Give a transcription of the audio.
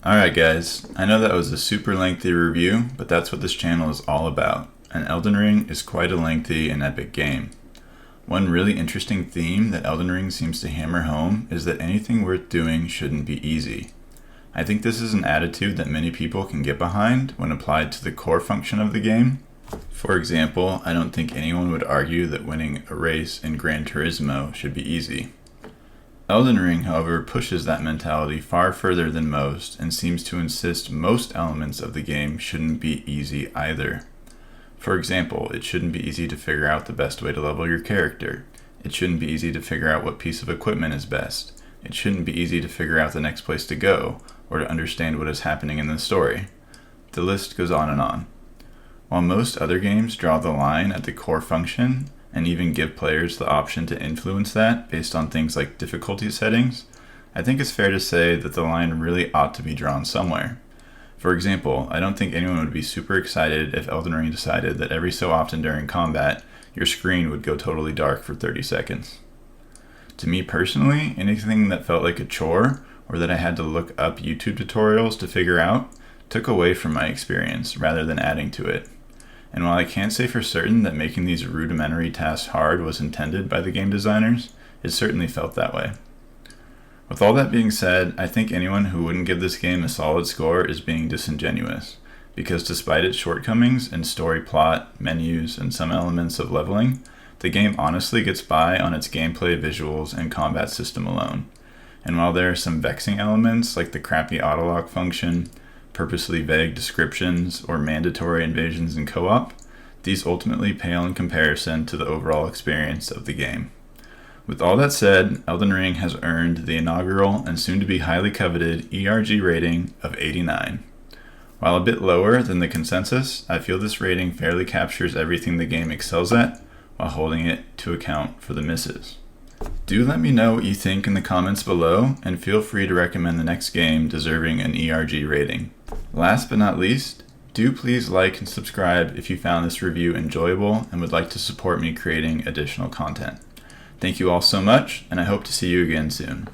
Alright guys, I know that was a super lengthy review, but that's what this channel is all about, and Elden Ring is quite a lengthy and epic game. One really interesting theme that Elden Ring seems to hammer home is that anything worth doing shouldn't be easy. I think this is an attitude that many people can get behind when applied to the core function of the game. For example, I don't think anyone would argue that winning a race in Gran Turismo should be easy. Elden Ring, however, pushes that mentality far further than most and seems to insist most elements of the game shouldn't be easy either. For example, it shouldn't be easy to figure out the best way to level your character. It shouldn't be easy to figure out what piece of equipment is best. It shouldn't be easy to figure out the next place to go, or to understand what is happening in the story. The list goes on and on. While most other games draw the line at the core function, and even give players the option to influence that based on things like difficulty settings, I think it's fair to say that the line really ought to be drawn somewhere. For example, I don't think anyone would be super excited if Elden Ring decided that every so often during combat, your screen would go totally dark for 30 seconds. To me personally, anything that felt like a chore, or that I had to look up YouTube tutorials to figure out, took away from my experience rather than adding to it. And while I can't say for certain that making these rudimentary tasks hard was intended by the game designers, it certainly felt that way. With all that being said, I think anyone who wouldn't give this game a solid score is being disingenuous, because despite its shortcomings in story plot, menus, and some elements of leveling, the game honestly gets by on its gameplay, visuals, and combat system alone. And while there are some vexing elements like the crappy autolock function, purposely vague descriptions, or mandatory invasions in co-op, these ultimately pale in comparison to the overall experience of the game. With all that said, Elden Ring has earned the inaugural and soon-to-be highly coveted ERG rating of 89. While a bit lower than the consensus, I feel this rating fairly captures everything the game excels at, while holding it to account for the misses. Do let me know what you think in the comments below, and feel free to recommend the next game deserving an ERG rating. Last but not least, do please like and subscribe if you found this review enjoyable and would like to support me creating additional content. Thank you all so much, and I hope to see you again soon.